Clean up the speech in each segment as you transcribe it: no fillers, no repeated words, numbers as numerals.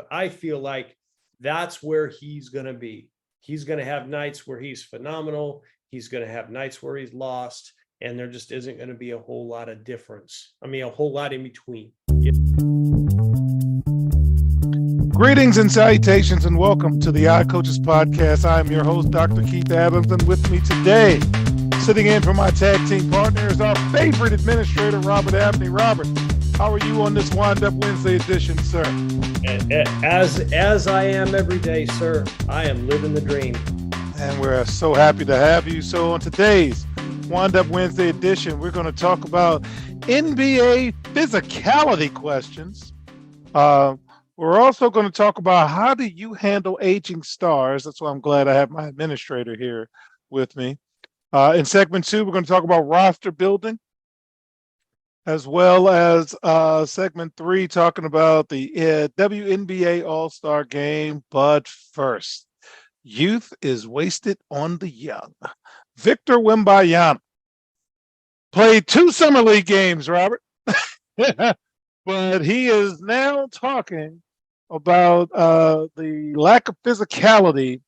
but I feel like that's where he's going to be. He's going to have nights where he's phenomenal. He's going to have nights where he's lost, and there just isn't going to be a whole lot of difference. I mean, a whole lot in between. Greetings and salutations, and welcome to the iCoaches Podcast. I am your host, Dr. Keith Adams, and with me today, sitting in for my tag team partner, is our favorite administrator, Robert Abney. Robert, how are you on this Wind Up Wednesday edition, sir? As I am every day, sir. I am living the dream. And we're so happy to have you. So on today's Wind Up Wednesday edition, we're going to talk about NBA physicality questions. We're also going to talk about how do you handle aging stars. That's why I'm glad I have my administrator here with me. In segment 2, we're going to talk about roster building, as well as segment 3, talking about the WNBA All-Star Game. But first, youth is wasted on the young. Victor Wembanyama played 2 summer league games, Robert. But he is now talking about the lack of physicality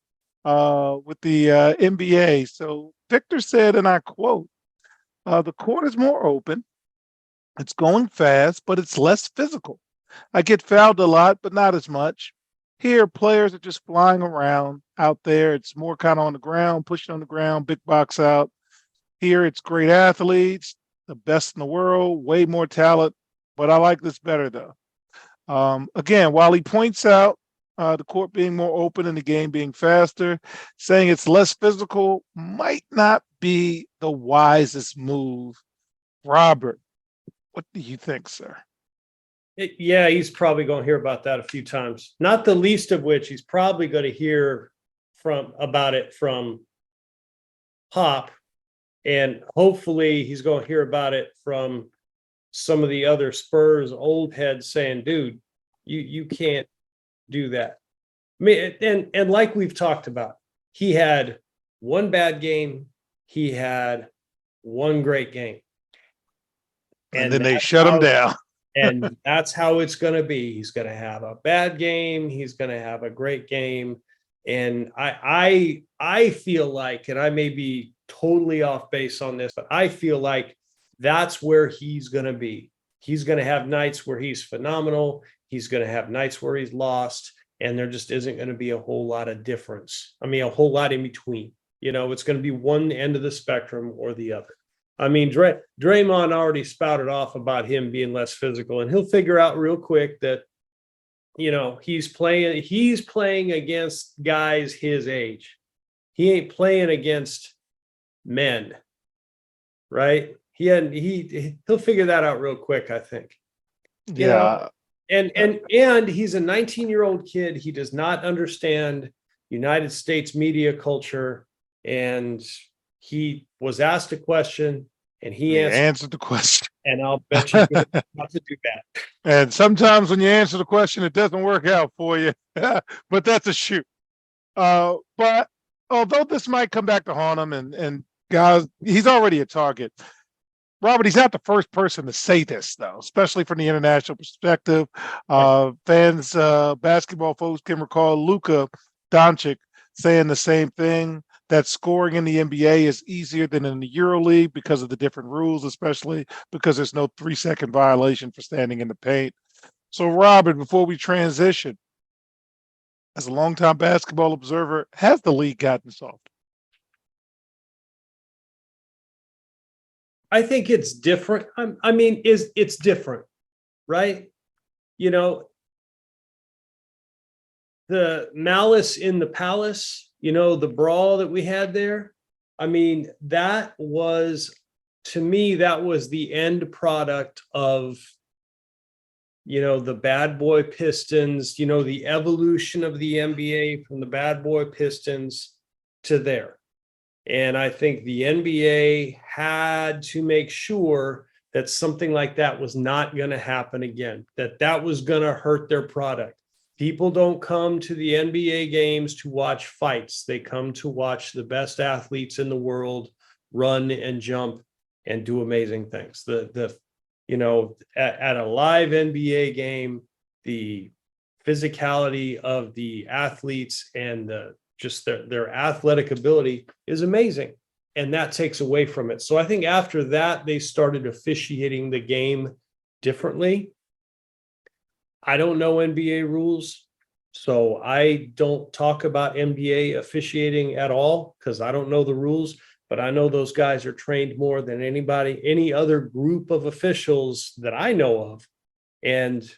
with the NBA. So Victor said, and I quote, the court is more open. It's going fast, but it's less physical. I get fouled a lot, but not as much. Here, players are just flying around. Out there, it's more kind of on the ground, pushing on the ground, big box out. Here, it's great athletes, the best in the world, way more talent. But I like this better, though. Again, while he points out the court being more open and the game being faster, saying it's less physical might not be the wisest move. Robert, what do you think, sir? Yeah, he's probably going to hear about that a few times. Not the least of which he's probably going to hear about it from Pop, and hopefully he's going to hear about it from some of the other Spurs old heads saying, dude, you can't do that. I mean, and like we've talked about, he had one bad game, he had one great game. And then they shut him down. And that's how it's going to be. He's going to have a bad game, he's going to have a great game. And I feel like, and I may be totally off base on this, but I feel like that's where he's going to be. He's going to have nights where he's phenomenal. He's going to have nights where he's lost. And there just isn't going to be a whole lot of difference. I mean, a whole lot in between. You know, it's going to be one end of the spectrum or the other. I mean, Draymond already spouted off about him being less physical, and he'll figure out real quick that, you know, he's playing against guys his age. He ain't playing against men, right? He'll figure that out real quick, I think. You know? And he's a 19-year-old kid. He does not understand United States media culture, and he was asked a question and he answered the question. And I'll bet you he's about to do that. And sometimes when you answer the question, it doesn't work out for you. But that's a shoot. But although this might come back to haunt him, and guys, he's already a target. Robert, he's not the first person to say this, though, especially from the international perspective. Fans, basketball folks can recall Luka Doncic saying the same thing, that scoring in the NBA is easier than in the EuroLeague because of the different rules, especially because there's no 3-second violation for standing in the paint. So, Robert, before we transition, as a longtime basketball observer, has the league gotten soft? I think it's different. I mean, it's different, right? You know, the malice in the palace, you know, the brawl that we had there. I mean, that was, to me, that was the end product of, you know, the bad boy Pistons, you know, the evolution of the NBA from the bad boy Pistons to there. And I think the NBA had to make sure that something like that was not going to happen again, that was going to hurt their product. People don't come to the NBA games to watch fights. They come to watch the best athletes in the world run and jump and do amazing things. You know, at a live NBA game, the physicality of the athletes and just their athletic ability is amazing. And that takes away from it. So I think after that, they started officiating the game differently. I don't know NBA rules, so I don't talk about NBA officiating at all because I don't know the rules, but I know those guys are trained more than any other group of officials that I know of. And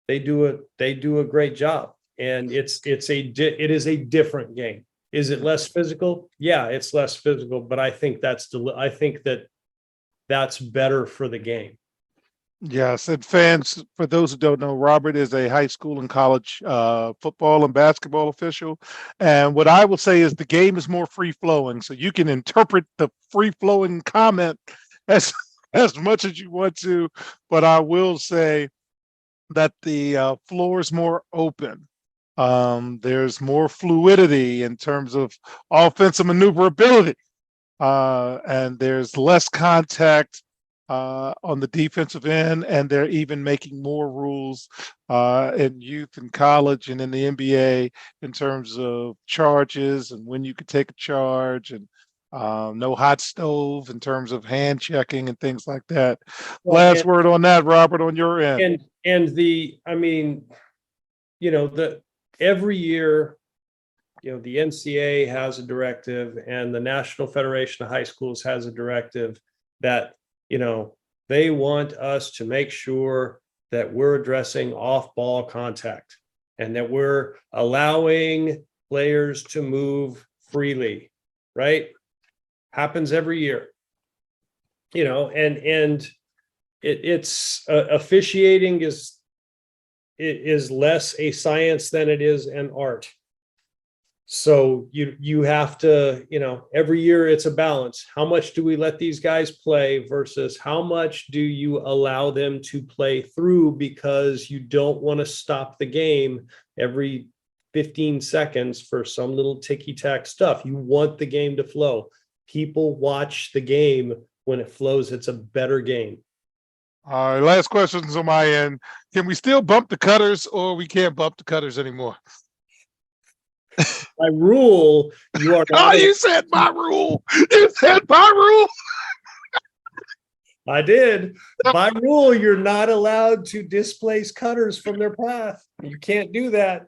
they do a great job. And it is a different game. Is it less physical? Yeah, it's less physical, but I think that's better for the game. Yes, and fans, for those who don't know, Robert is a high school and college football and basketball official. And what I will say is the game is more free flowing, so you can interpret the free flowing comment as as much as you want to. But I will say that the floor is more open. There's more fluidity in terms of offensive maneuverability, and there's less contact on the defensive end, and they're even making more rules in youth and college and in the NBA in terms of charges and when you could take a charge, and no hot stove in terms of hand checking and things like that. Well, Last word on that, Robert, on your end. I mean, every year, the NCAA has a directive and the National Federation of High Schools has a directive that, they want us to make sure that we're addressing off-ball contact and that we're allowing players to move freely, right? Happens every year, and it's officiating is less a science than it is an art. So you have to, every year it's a balance. How much do we let these guys play versus how much do you allow them to play through because you don't want to stop the game every 15 seconds for some little ticky-tack stuff. You want the game to flow. People watch the game when it flows. It's a better game. All right, last questions on my end. Can we still bump the cutters, or we can't bump the cutters anymore? By rule, you are not. Oh, you said my rule. You said my rule. I did. By rule, you're not allowed to displace cutters from their path. You can't do that.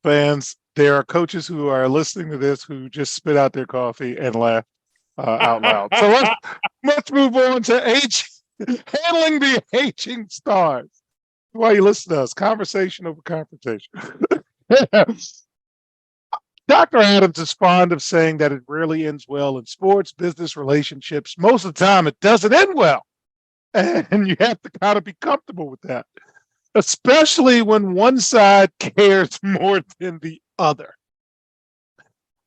Fans, there are coaches who are listening to this who just spit out their coffee and laugh out loud. So let's move on to handling the aging stars. Why you listen to us? Conversation over confrontation. Dr. Adams is fond of saying that it rarely ends well in sports, business, relationships. Most of the time, it doesn't end well. And you have to kind of be comfortable with that, especially when one side cares more than the other.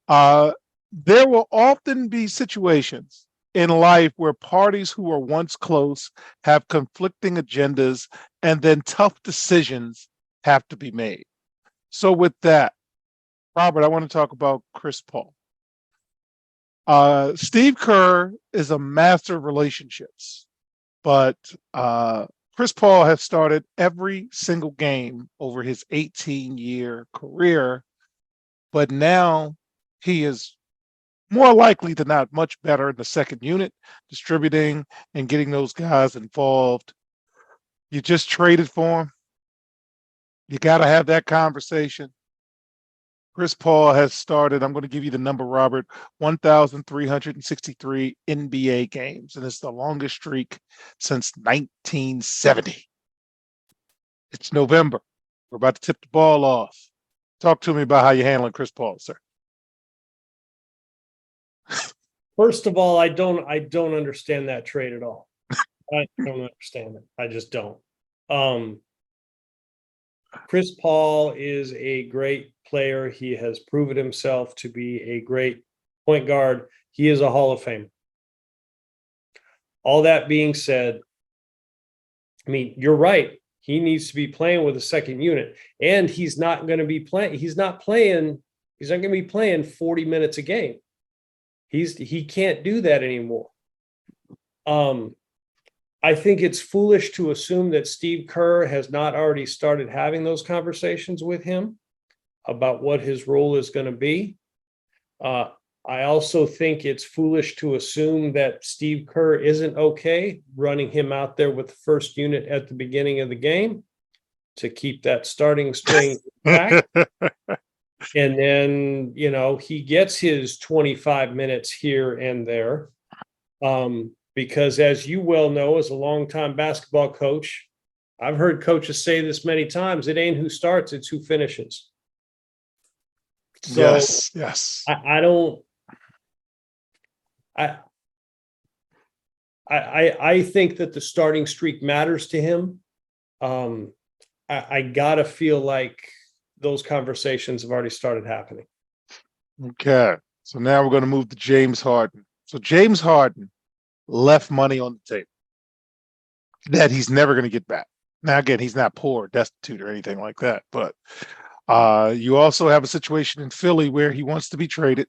There will often be situations in life where parties who were once close have conflicting agendas, and then tough decisions have to be made. So with that, Robert, I want to talk about Chris Paul. Steve Kerr is a master of relationships, but Chris Paul has started every single game over his 18-year career, but now he is more likely than not much better in the second unit, distributing and getting those guys involved. You just traded for him. You got to have that conversation. Chris Paul has started, I'm going to give you the number, Robert, 1,363 NBA games, and it's the longest streak since 1970. It's November. We're about to tip the ball off. Talk to me about how you're handling Chris Paul, sir. First of all, I don't understand that trade at all. I don't understand it. I just don't. Chris Paul is a great player. He has proven himself to be a great point guard. He is a Hall of Famer. All that being said, I mean, you're right. He needs to be playing with a second unit, and he's not going to be playing. He's not going to be playing 40 minutes a game. He can't do that anymore. I think it's foolish to assume that Steve Kerr has not already started having those conversations with him about what his role is going to be. I also think it's foolish to assume that Steve Kerr isn't okay running him out there with the first unit at the beginning of the game to keep that starting string back. And then, he gets his 25 minutes here and there. Because as you well know, as a longtime basketball coach, I've heard coaches say this many times, it ain't who starts, it's who finishes. So yes. I don't, I think that the starting streak matters to him. I gotta feel like those conversations have already started happening. Okay. So now we're going to move to James Harden. So James Harden left money on the table that he's never going to get back. Now, again, he's not poor, destitute, or anything like that. But you also have a situation in Philly where he wants to be traded.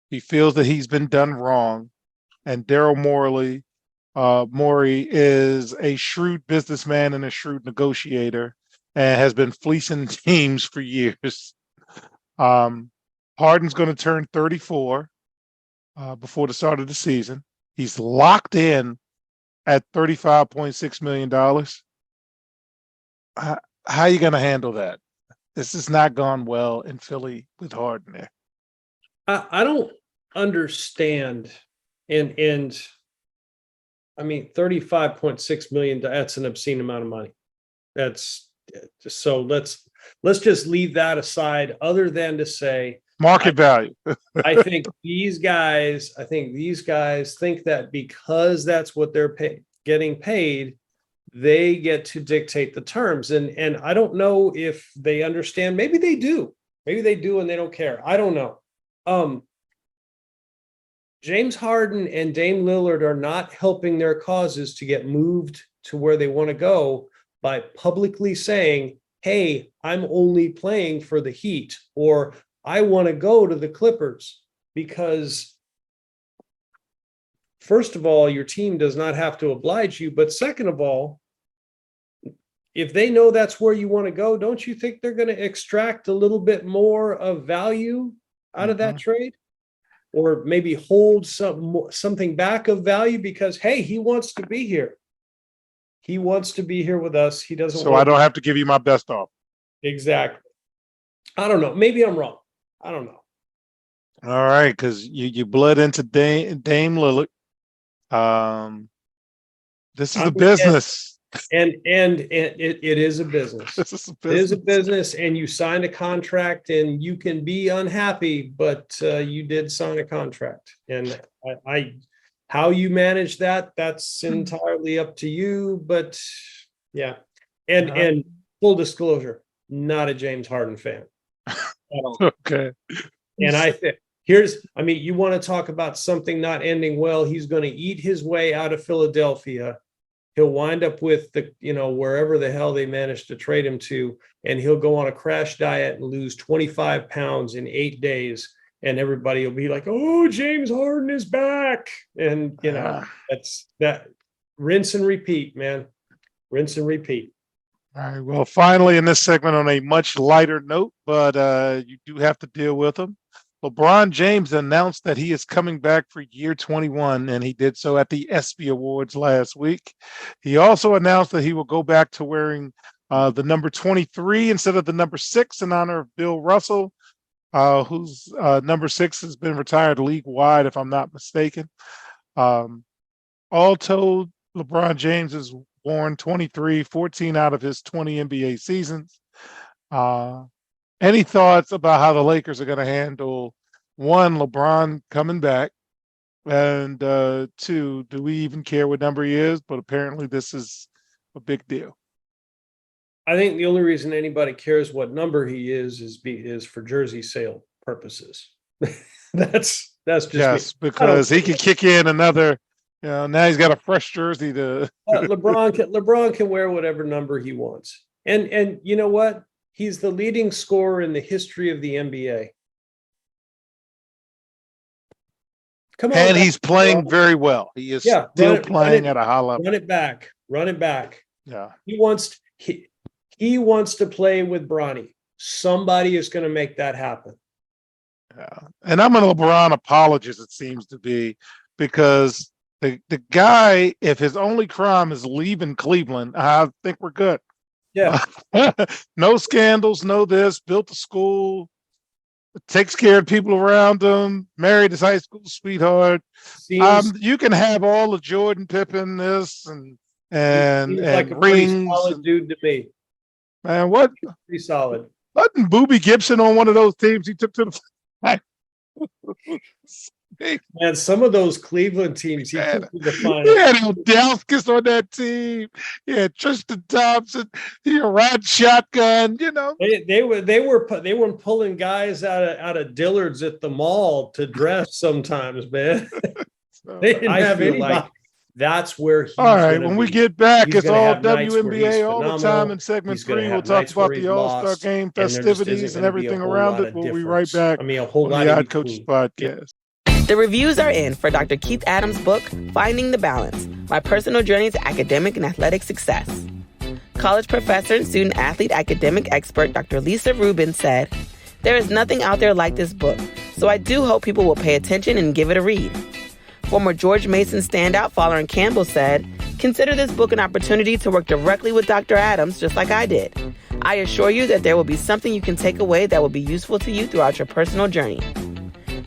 He feels that he's been done wrong. And Daryl Morey is a shrewd businessman and a shrewd negotiator and has been fleecing teams for years. Harden's going to turn 34 before the start of the season. He's locked in at $35.6 million. How are you going to handle that? This has not gone well in Philly with Harden there. I don't understand. And I mean, 35.6 million, that's an obscene amount of money. That's so let's just leave that aside, other than to say market value. I think these guys think that because that's what they're getting paid, they get to dictate the terms. And I don't know if they understand. Maybe they do and they don't care. I don't know. James Harden and Dame Lillard are not helping their causes to get moved to where they want to go by publicly saying, hey, I'm only playing for the Heat, or I want to go to the Clippers. Because first of all, your team does not have to oblige you. But second of all, if they know that's where you want to go, don't you think they're going to extract a little bit more of value out of that trade? Or maybe hold something back of value because, hey, he wants to be here. He wants to be here with us. He doesn't. So I don't have to give you my best offer. Exactly. I don't know. Maybe I'm wrong. I don't know. All right, because you bled into Dame Lillard. This is a business. And it is a business. This is a business. It is a business, and you signed a contract, and you can be unhappy, but you did sign a contract. And how you manage that, that's entirely up to you. But yeah, and full disclosure, not a James Harden fan. Okay. And you want to talk about something not ending well? He's going to eat his way out of Philadelphia. He'll wind up with wherever the hell they managed to trade him to, and he'll go on a crash diet and lose 25 pounds in 8 days. And everybody will be like, oh, James Harden is back. And, that's that. Rinse and repeat, man. Rinse and repeat. All right. Well, finally, in this segment, on a much lighter note, but you do have to deal with him. LeBron James announced that he is coming back for year 21, and he did so at the ESPY Awards last week. He also announced that he will go back to wearing the number 23 instead of the number 6 in honor of Bill Russell, whose number 6 has been retired league-wide, if I'm not mistaken. All told, LeBron James has worn 23, 14 out of his 20 NBA seasons. Any thoughts about how the Lakers are going to handle, one, LeBron coming back, and two, do we even care what number he is? But apparently this is a big deal. I think the only reason anybody cares what number he is for jersey sale purposes. that's just yes, me. Because he can kick in another. Now he's got a fresh jersey to. LeBron can wear whatever number he wants, and you know what? He's the leading scorer in the history of the NBA. Come on And back, he's playing bro. very well. He is Yeah, still playing at a high level. run it back, run it back. Yeah. He wants to play with Bronny. Somebody is going to make that happen. Yeah. And I'm an LeBron apologist, it seems to be, because the guy, if his only crime is leaving Cleveland, I think we're good. Yeah. No scandals, no this, built a school, takes care of people around him, married his high school sweetheart. Seems You can have all the Jordan Pippen this seems like a and pretty rings. solid dude to me. Man, what? Pretty solid. Wasn't Boobie Gibson on one of those teams he took to the Man, some of those Cleveland teams, he Man, took to the he finals. had Ildauskas on that team. He had Tristan Thompson. He had Rod Shotgun. You know, They were pulling guys out of Dillard's at the mall to dress sometimes, man. They didn't I have feel anybody. like that's where he's all right. gonna When we be. get back, He's it's gonna all have nights where he's WNBA all the time. phenomenal. In segment He's gonna 3, we'll have talk nights where about he's the All-Star lost, game and there just isn't festivities and gonna be a everything whole around lot it. of We'll be right difference. back I mean, a whole on lot the in Odd Coaches between. podcast. The reviews are in for Dr. Keith Adams' book, Finding the Balance, My Personal Journey to Academic and Athletic Success. College professor and student athlete academic expert Dr. Lisa Rubin said, "There is nothing out there like this book, so I do hope people will pay attention and give it a read." Former George Mason standout Fowler Campbell said, "Consider this book an opportunity to work directly with Dr. Adams just like I did. I assure you that there will be something you can take away that will be useful to you throughout your personal journey."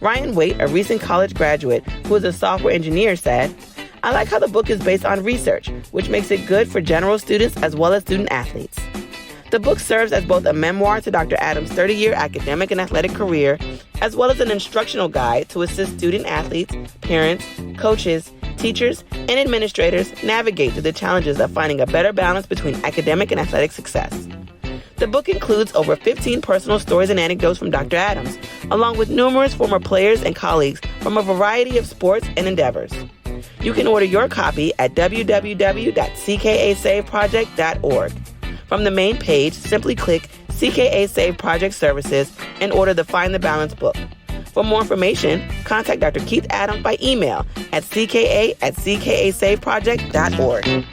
Ryan Waite, a recent college graduate who is a software engineer, said, "I like how the book is based on research, which makes it good for general students as well as student athletes." The book serves as both a memoir to Dr. Adams' 30-year academic and athletic career, as well as an instructional guide to assist student athletes, parents, coaches, teachers, and administrators navigate through the challenges of finding a better balance between academic and athletic success. The book includes over 15 personal stories and anecdotes from Dr. Adams, along with numerous former players and colleagues from a variety of sports and endeavors. You can order your copy at www.ckasaveproject.org. From the main page, simply click CKA Save Project Services and order the Find the Balance book. For more information, contact Dr. Keith Adams by email at cka@ckasaveproject.org.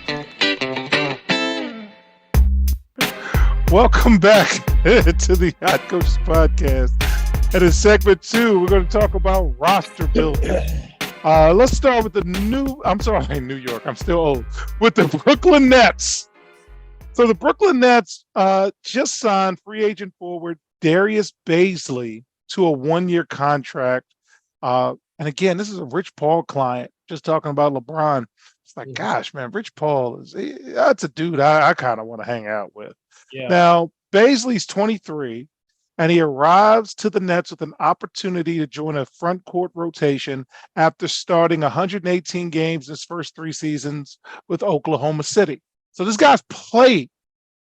Welcome back to the Hot Coaches podcast. And in segment 2, we're going to talk about roster building. Let's start with New York. I'm still old. With the Brooklyn Nets. So the Brooklyn Nets just signed free agent forward Darius Baisley to a 1-year contract. And again, this is a Rich Paul client. Just talking about LeBron. It's like, gosh, man, Rich Paul that's a dude I kind of want to hang out with. Yeah. Now, Baisley's 23, and he arrives to the Nets with an opportunity to join a front court rotation after starting 118 games his first 3 seasons with Oklahoma City. So this guy's played,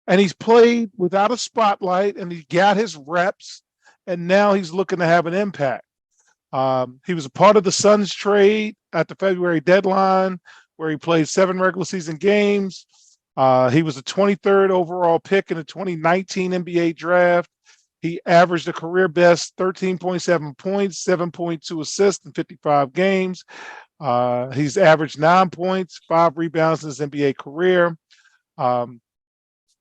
and he's played without a spotlight, and he got his reps, and now he's looking to have an impact. He was a part of the Suns trade at the February deadline, where he played 7 regular season games. He was a 23rd overall pick in the 2019 NBA draft. He averaged a career best 13.7 points, 7.2 assists in 55 games. He's averaged 9 points, 5 rebounds in his NBA career. And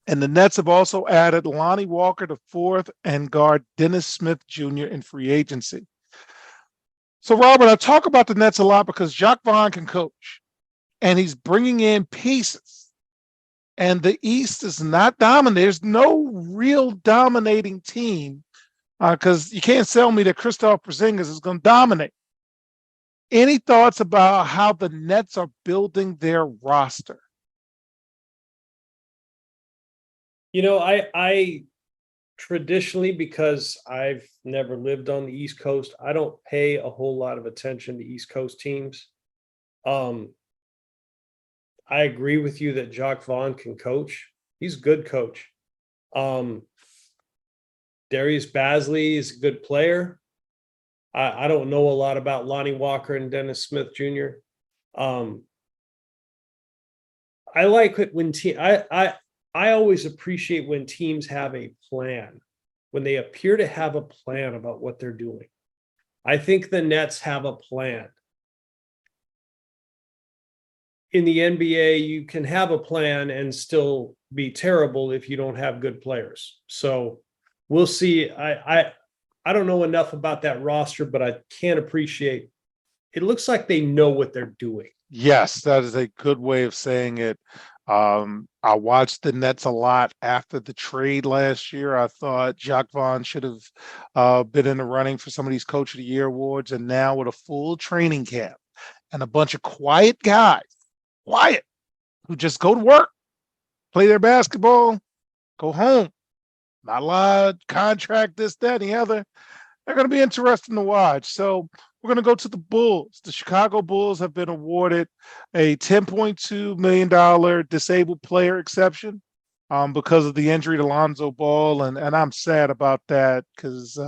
the Nets have also added Lonnie Walker to 4th and guard Dennis Smith Jr. in free agency. So, Robert, I talk about the Nets a lot because Jacques Vaughn can coach, and he's bringing in pieces. And the East is not dominant. There's no real dominating team because you can't sell me that Kristaps Porzingis is going to dominate. Any thoughts about how the Nets are building their roster? You know, I traditionally, because I've never lived on the East Coast, I don't pay a whole lot of attention to East Coast teams. I agree with you that Jacques Vaughn can coach. He's a good coach. Darius Baisley is a good player. I don't know a lot about Lonnie Walker and Dennis Smith Jr. I like it when I always appreciate when teams have a plan, when they appear to have a plan about what they're doing. I think the Nets have a plan. in the NBA, you can have a plan and still be terrible if you don't have good players. So we'll see. I don't know enough about that roster, but I can't appreciate. It looks like they know what they're doing. Yes, that is a good way of saying it. I watched the Nets a lot after the trade last year. I thought Jacques Vaughn should have been in the running for some of these Coach of the Year awards. And now with a full training camp and a bunch of quiet guys, who just go to work, play their basketball, go home. Not a lot of contract, this, that, and the other. They're going to be interesting to watch. So we're going to go to the Bulls. The Chicago Bulls have been awarded a $10.2 million disabled player exception because of the injury to Lonzo Ball. And I'm sad about that because,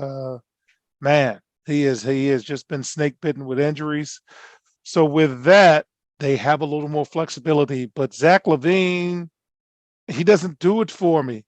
man, he has just been snake bitten with injuries. So with that, they have a little more flexibility. But Zach LaVine, he doesn't do it for me.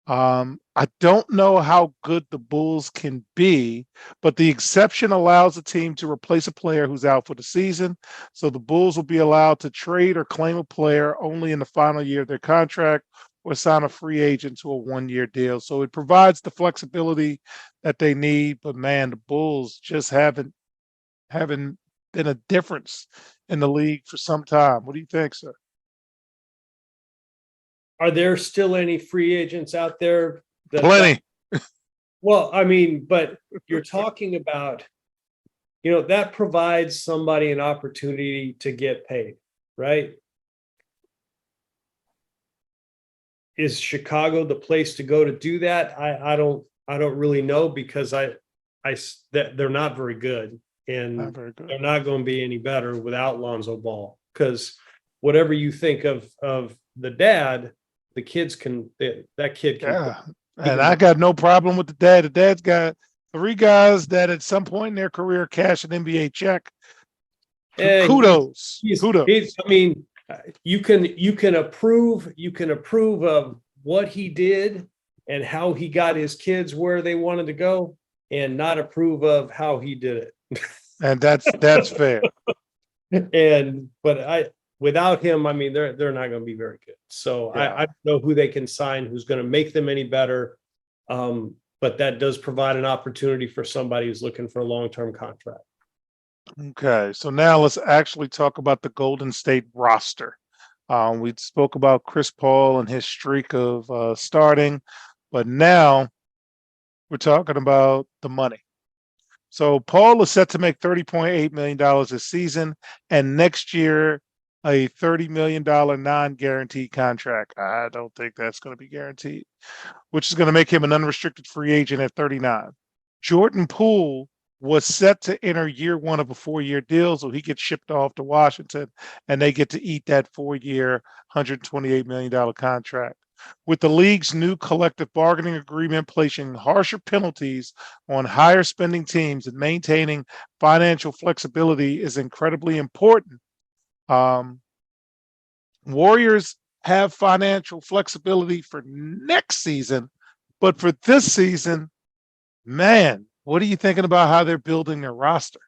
I don't know how good the Bulls can be, but the exception allows the team to replace a player who's out for the season. So the Bulls will be allowed to trade or claim a player only in the final year of their contract or sign a free agent to a one-year deal. So it provides the flexibility that they need. But man, the Bulls just haven't been a difference in the league for some time. What do you think, sir? Are there still any free agents out there? Plenty. Well, I mean, but you're talking about, that provides somebody an opportunity to get paid, right? Is Chicago the place to go to do that? I don't really know because they're not very good, and Not very good. they're not going to be any better without Lonzo Ball. Because whatever you think of the dad, the kids can that kid can. Yeah. And I got no problem with the dad. The dad's got 3 guys that at some point in their career cash an NBA check. Kudos. Kudos. I mean, you can approve of what he did and how he got his kids where they wanted to go, and not approve of how he did it. And that's fair. But without him, I mean, they're not going to be very good. So Yeah. I don't know who they can sign, who's going to make them any better. But that does provide an opportunity for somebody who's looking for a long-term contract. Okay, so now let's actually talk about the Golden State roster. We spoke about Chris Paul and his streak of starting, but now we're talking about the money. So Paul is set to make $30.8 million this season, and next year a $30 million non-guaranteed contract. I don't think that's going to be guaranteed, which is going to make him an unrestricted free agent at 39. Jordan Poole was set to enter year 1 of a 4-year deal, so he gets shipped off to Washington, and they get to eat that 4-year, $128 million contract. With the league's new collective bargaining agreement placing harsher penalties on higher spending teams, and maintaining financial flexibility is incredibly important. Warriors have financial flexibility for next season, but for this season, man, what are you thinking about how they're building their roster?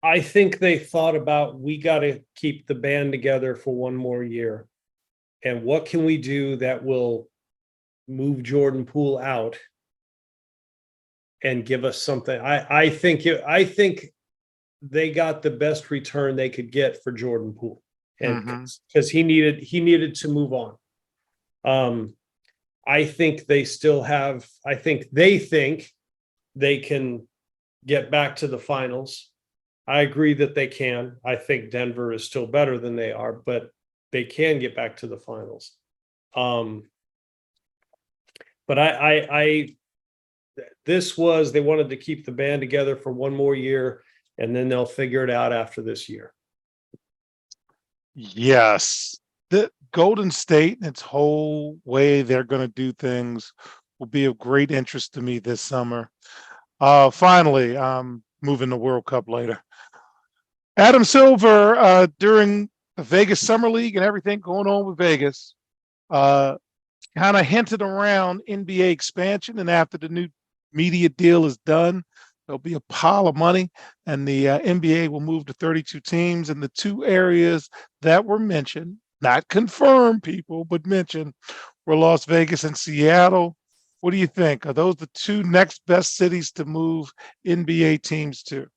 I think they thought about, we got to keep the band together for one more year. And what can we do that will move Jordan Poole out and give us something? I think they got the best return they could get for Jordan Poole, and because he needed to move on. I think they still have. I think they can get back to the finals. I agree that they can. I think Denver is still better than they are, but they can get back to the finals. But they wanted to keep the band together for one more year, and then they'll figure it out after this year. Yes. The Golden State and its whole way they're going to do things will be of great interest to me this summer. Finally, moving the World Cup later. Adam Silver, during the Vegas Summer League and everything going on with Vegas, kind of hinted around NBA expansion. And after the new media deal is done, There'll be a pile of money, and the NBA will move to 32 teams. And the two areas that were mentioned, not confirmed, people, but mentioned, were Las Vegas and Seattle. What do you think? Are those the two next best cities to move NBA teams to?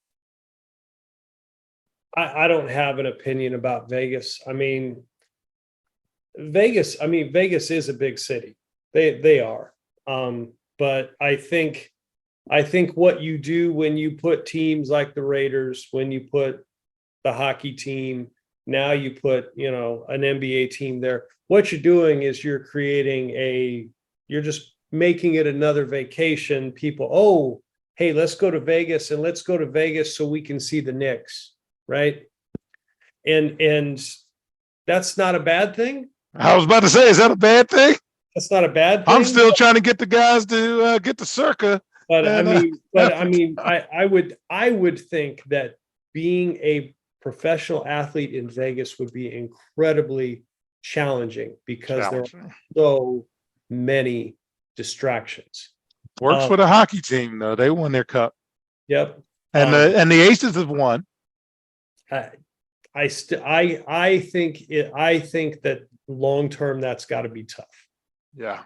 I don't have an opinion about Vegas. Vegas is a big city. They are. But I think what you do when you put teams like the Raiders, when you put the hockey team, now you put, an NBA team there, what you're doing is you're just making it another vacation. People, oh, hey, let's go to Vegas, and let's go to Vegas so we can see the Knicks, right? And that's not a bad thing. I was about to say, is that a bad thing? That's not a bad thing. I'm still trying to get the guys to get the Circa. But I would think that being a professional athlete in Vegas would be incredibly challenging because there are so many distractions. Works for the hockey team though; they won their cup. Yep, and the Aces have won. I think that long term that's got to be tough. Yeah.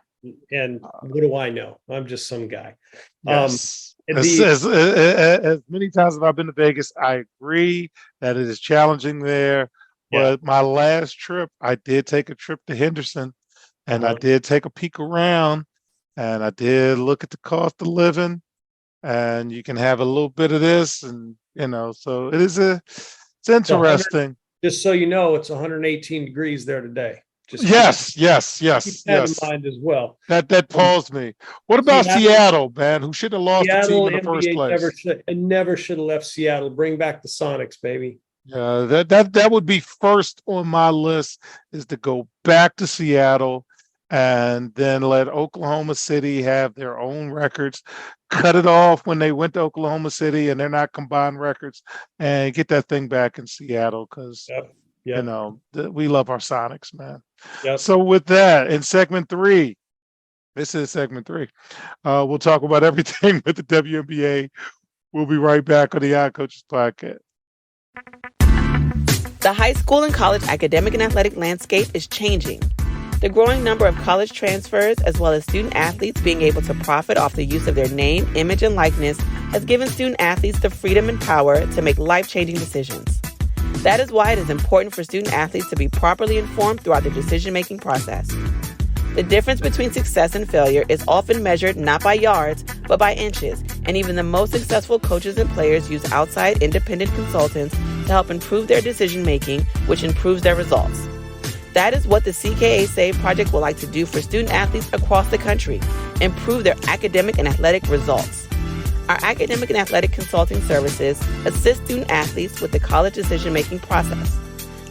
And what do I know? I'm just some guy. Yes. As many times as I've been to Vegas, I agree that it is challenging there. But my last trip, I did take a trip to Henderson, and I did take a peek around, and I did look at the cost of living, and you can have a little bit of this, and so it's interesting. Just so you know, it's 118 degrees there today. Yes. Keep that in mind as well. That paused me. What about Seattle, man? Who should have lost the team in the first place? Never should have left Seattle. Bring back the Sonics, baby. Yeah, that would be first on my list, is to go back to Seattle and then let Oklahoma City have their own records, cut it off when they went to Oklahoma City and they're not combined records, and get that thing back in Seattle because we love our Sonics, man. Yep. So with that, in segment 3, this is segment 3. We'll talk about everything with the WNBA. We'll be right back on the Young Coaches Podcast. The high school and college academic and athletic landscape is changing. The growing number of college transfers, as well as student athletes being able to profit off the use of their name, image, and likeness, has given student athletes the freedom and power to make life-changing decisions. That is why it is important for student athletes to be properly informed throughout the decision-making process. The difference between success and failure is often measured not by yards, but by inches, and even the most successful coaches and players use outside independent consultants to help improve their decision-making, which improves their results. That is what the CKA Save Project would like to do for student athletes across the country, improve their academic and athletic results. Our academic and athletic consulting services assist student athletes with the college decision-making process.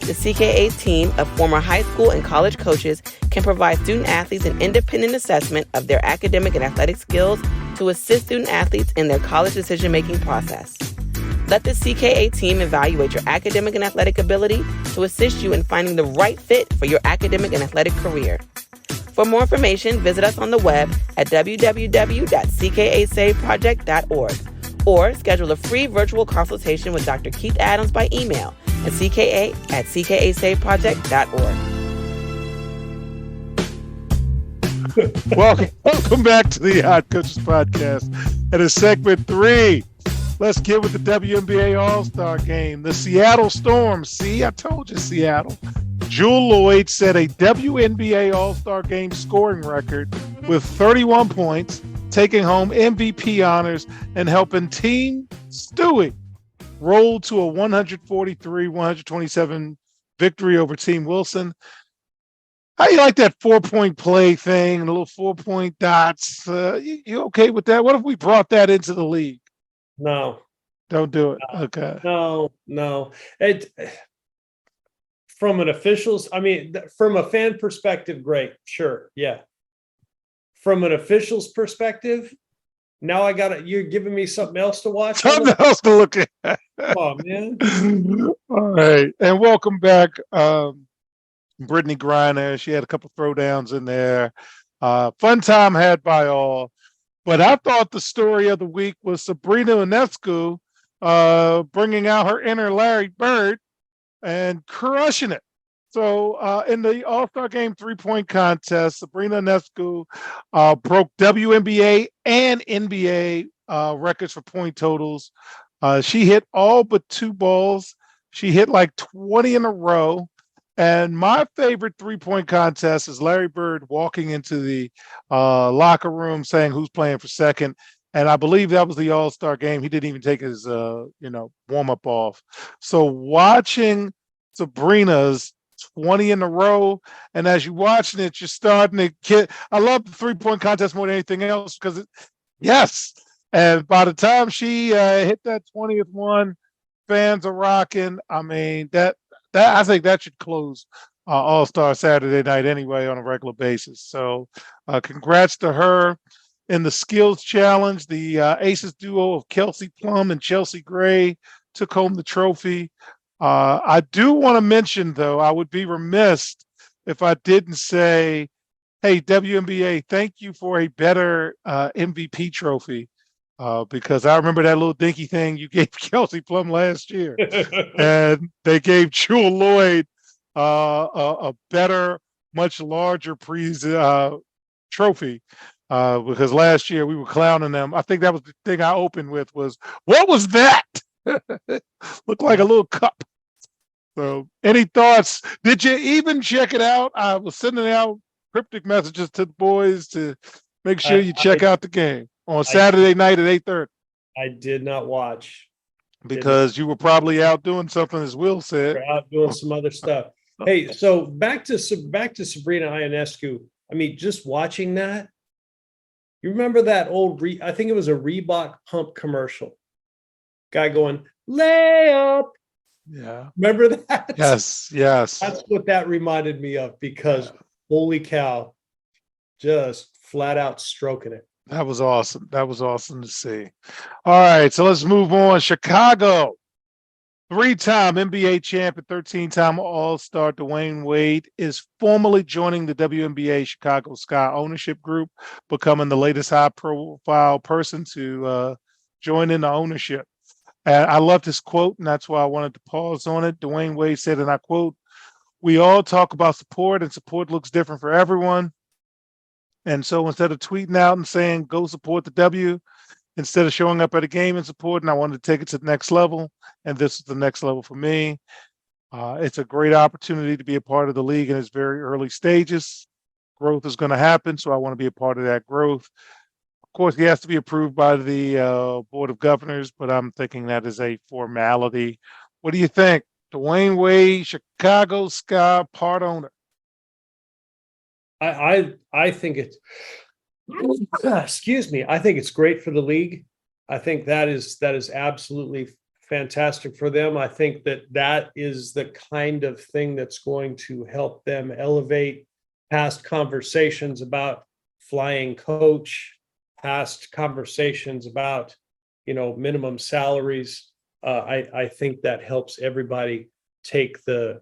The CKA team of former high school and college coaches can provide student athletes an independent assessment of their academic and athletic skills to assist student athletes in their college decision-making process. Let the CKA team evaluate your academic and athletic ability to assist you in finding the right fit for your academic and athletic career. For more information, visit us on the web at www.ckasaveproject.org or schedule a free virtual consultation with Dr. Keith Adams by email at cka@ckasaveproject.org. Welcome back to the Hot Coaches Podcast. And in segment 3, let's get with the WNBA All-Star Game. The Seattle Storm. See, I told you, Seattle. Jewel Lloyd set a WNBA All-Star Game scoring record with 31 points, taking home MVP honors and helping Team Stewie roll to a 143-127 victory over Team Wilson. How do you like that 4-point play thing, the little 4-point dots? You okay with that? What if we brought that into the league? No. Don't do it. Okay. No. From an from a fan perspective, great. Sure. Yeah. From an official's perspective, now you're giving me something else to watch. Something else to look at. Oh, man. All right. And welcome back, Brittany Griner. She had a couple throwdowns in there. Fun time had by all. But I thought the story of the week was Sabrina Ionescu bringing out her inner Larry Bird and crushing it. So in the All-Star Game 3-point contest, Sabrina Ionescu broke WNBA and NBA records for point totals. She hit all but 2 balls. She hit like 20 in a row. And my favorite 3-point contest is Larry Bird walking into the locker room saying who's playing for second. And I believe that was the All-Star game. He didn't even take his warm-up off. So watching Sabrina's 20 in a row, and as you're watching it, you're starting to get. I love the 3-point contest more than anything else because yes. And by the time she hit that 20th one, fans are rocking. I mean, that I think that should close All-Star Saturday night anyway on a regular basis. So congrats to her. In the skills challenge, the Aces duo of Kelsey Plum and Chelsea Gray took home the trophy. I do want to mention, though, I would be remiss if I didn't say, hey, WNBA, thank you for a better MVP trophy. Because I remember that little dinky thing you gave Kelsey Plum last year. And they gave Jewel Lloyd a better, much larger trophy. Because last year we were clowning them. I think that was the thing I opened with was, what was that? Looked like a little cup. So any thoughts? Did you even check it out? I was sending out cryptic messages to the boys to make sure you check out the game on Saturday night at 8:30. I did not watch. Because you were probably out doing something, as Will said. We're out doing some other stuff. Hey, so back to Sabrina Ionescu. I mean, just watching that, you remember that old, I think it was a Reebok pump commercial. Guy going, layup. Yeah. Remember that? Yes. That's what that reminded me of because holy cow, just flat out stroking it. That was awesome. That was awesome to see. All right, so let's move on. Chicago, 3-time NBA champion, 13-time All-Star Dwayne Wade is formally joining the WNBA Chicago Sky ownership group, becoming the latest high-profile person to join in the ownership. And I loved his quote, and that's why I wanted to pause on it. Dwayne Wade said, and I quote, "We all talk about support, and support looks different for everyone. And so instead of tweeting out and saying, go support the W, instead of showing up at a game and supporting, I wanted to take it to the next level. And this is the next level for me. It's a great opportunity to be a part of the league in its very early stages. Growth is going to happen, so I want to be a part of that growth. Of course, he has to be approved by the Board of Governors, but I'm thinking that is a formality. What do you think? Dwayne Wade, Chicago Sky part owner. I think it's excuse me. I think it's great for the league. I think that is absolutely fantastic for them. I think that is the kind of thing that's going to help them elevate past conversations about flying coach, past conversations about minimum salaries. I think that helps everybody take the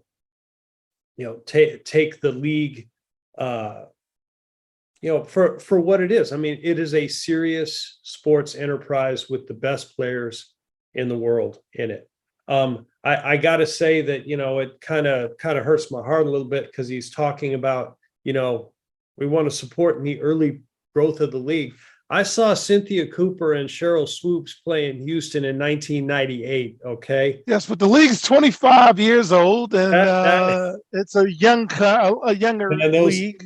take the league for what it is. I mean, it is a serious sports enterprise with the best players in the world in it. I got to say that, it kind of hurts my heart a little bit because he's talking about, we want to support in the early growth of the league. I saw Cynthia Cooper and Cheryl Swoops play in Houston in 1998. Okay. Yes, but the league's 25 years old, and it's a younger league.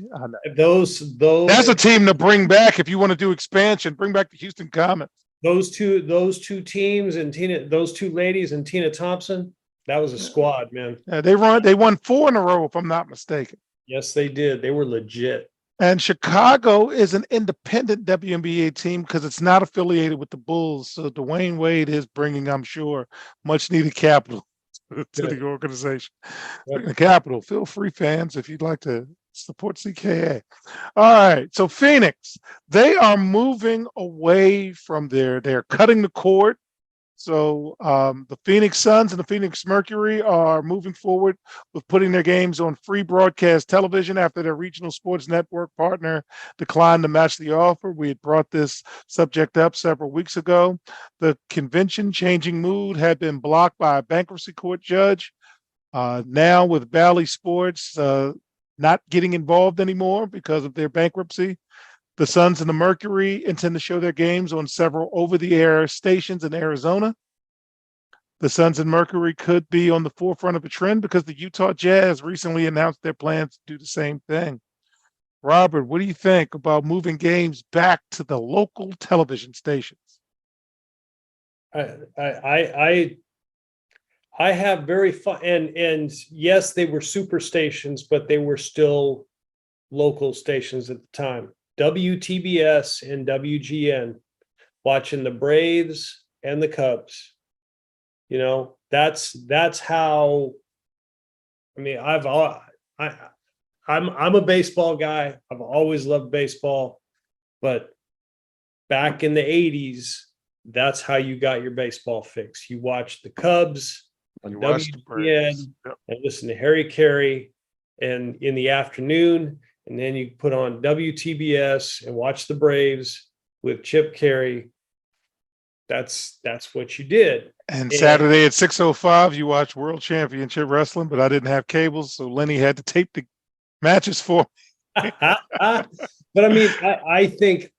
Those that's a team to bring back if you want to do expansion. Bring back the Houston Comets. Those two teams and those two ladies and Tina Thompson. That was a squad, man. Yeah, they won 4 in a row, if I'm not mistaken. Yes, they did. They were legit. And Chicago is an independent WNBA team because it's not affiliated with the Bulls. So Dwayne Wade is bringing, I'm sure, much needed capital to the organization. The capital, feel free, fans, if you'd like to support CKA. All right. So Phoenix, they are moving away from they're cutting the cord. So the Phoenix Suns and the Phoenix Mercury are moving forward with putting their games on free broadcast television after their regional sports network partner declined to match the offer. We had brought this subject up several weeks ago. The convention changing mood had been blocked by a bankruptcy court judge. Now with Bally Sports not getting involved anymore because of their bankruptcy, the Suns and the Mercury intend to show their games on several over-the-air stations in Arizona. The Suns and Mercury could be on the forefront of a trend because the Utah Jazz recently announced their plans to do the same thing. Robert, what do you think about moving games back to the local television stations? I have very fun, and yes, they were super stations, but they were still local stations at the time. WTBS and WGN, watching the Braves and the Cubs. You know, that's how. I mean, I'm a baseball guy. I've always loved baseball, but back in the 80s, that's how you got your baseball fix. You watched the Cubs on WGN and listen to Harry Carey and in the afternoon, and then you put on WTBS and watch the Braves with Chip Carey. That's what you did. And Saturday at 6:05, you watch World Championship Wrestling, but I didn't have cables, so Lenny had to tape the matches for me. But I mean, I think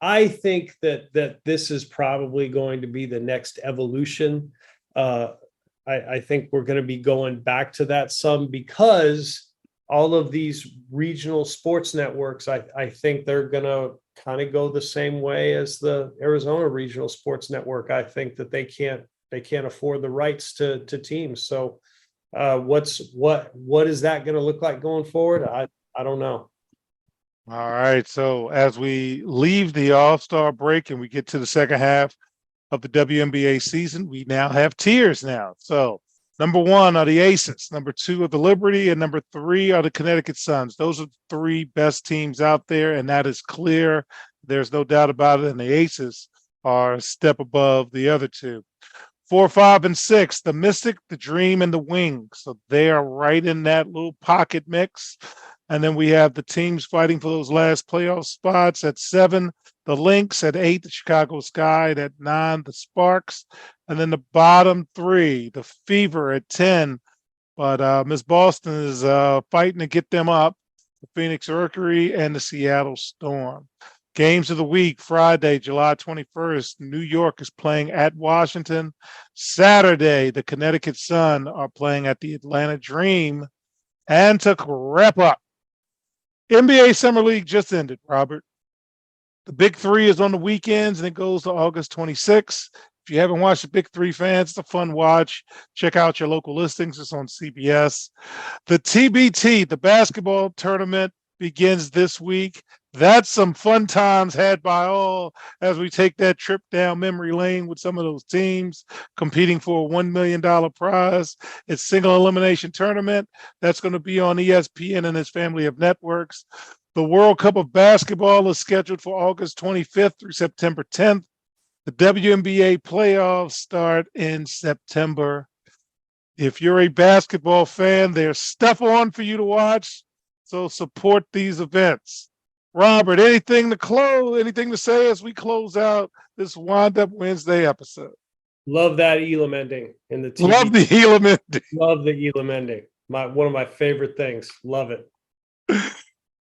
that this is probably going to be the next evolution. I think we're going to be going back to that some because all of these regional sports networks, I think they're going to kind of go the same way as the Arizona Regional Sports Network. I think that they can't afford the rights to teams. So what is that going to look like going forward? I don't know. All right. So as we leave the All-Star break and we get to the second half of the WNBA season, we now have tiers now. So number 1 are the Aces, number 2 are the Liberty, and number 3 are the Connecticut Suns. Those are the 3 best teams out there, and that is clear. There's no doubt about it. And the Aces are a step above the other 2. 4, 5, and 6, the Mystic, the Dream, and the Wing. So they are right in that little pocket mix. And then we have the teams fighting for those last playoff spots at 7, the Lynx, at 8, the Chicago Sky, at 9, the Sparks, and then the bottom 3, the Fever at 10. But Miss Boston is fighting to get them up, the Phoenix Mercury and the Seattle Storm. Games of the week, Friday, July 21st, New York is playing at Washington. Saturday, the Connecticut Sun are playing at the Atlanta Dream. And to wrap up, NBA Summer League just ended, Robert. The Big Three is on the weekends, and it goes to August 26th. If you haven't watched the Big Three, fans, it's a fun watch. Check out your local listings. It's on CBS. The TBT, the basketball tournament, begins this week. That's some fun times had by all as we take that trip down memory lane with some of those teams competing for a $1 million prize. It's single elimination tournament. That's going to be on ESPN and its family of networks. The World Cup of Basketball is scheduled for August 25th through September 10th. The WNBA playoffs start in September. If you're a basketball fan, there's stuff on for you to watch. So support these events. Robert, anything to say as we close out this Wind Up Wednesday episode? Love that Elam ending in the TV. Love the Elam ending. Love the Elam ending. One of my favorite things. Love it.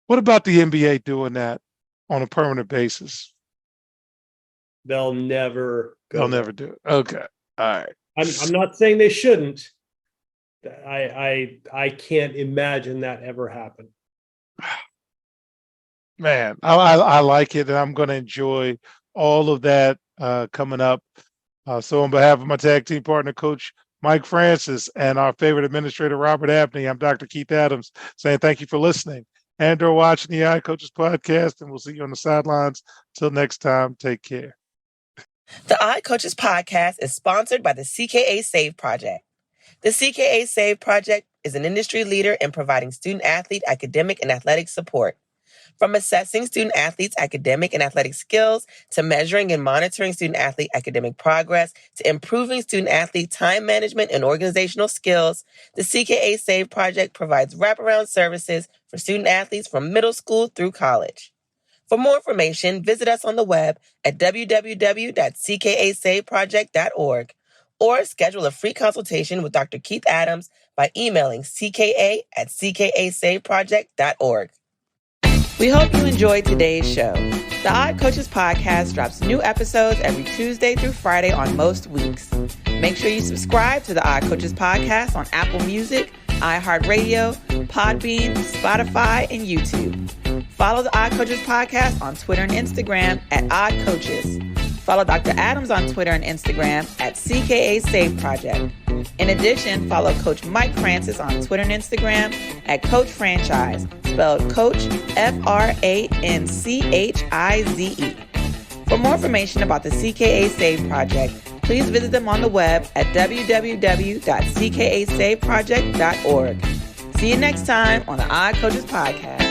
What about the NBA doing that on a permanent basis? They'll never go. They'll never do it. Okay. All right. I'm not saying they shouldn't. I can't imagine that ever happen. Man, I like it, and I'm going to enjoy all of that coming up. So on behalf of my tag team partner, Coach Mike Francis, and our favorite administrator, Robert Abney, I'm Dr. Keith Adams, saying thank you for listening and or watching the iCoaches podcast, and we'll see you on the sidelines. Till next time, take care. The iCoaches podcast is sponsored by the CKA Save Project. The CKA Save Project is an industry leader in providing student-athlete academic and athletic support. From assessing student athletes' academic and athletic skills, to measuring and monitoring student athlete academic progress, to improving student athlete time management and organizational skills, the CKA SAVE project provides wraparound services for student athletes from middle school through college. For more information, visit us on the web at www.ckasaveproject.org or schedule a free consultation with Dr. Keith Adams by emailing cka@ckasaveproject.org. We hope you enjoyed today's show. The Odd Coaches podcast drops new episodes every Tuesday through Friday on most weeks. Make sure you subscribe to the Odd Coaches podcast on Apple Music, iHeartRadio, Podbean, Spotify, and YouTube. Follow the Odd Coaches podcast on Twitter and Instagram at Odd Coaches. Follow Dr. Adams on Twitter and Instagram at CKA Save Project. In addition, follow Coach Mike Francis on Twitter and Instagram at Coach Franchise, spelled Coach Franchize. For more information about the CKA Save Project, please visit them on the web at www.ckasaveproject.org. See you next time on the Odd Coaches Podcast.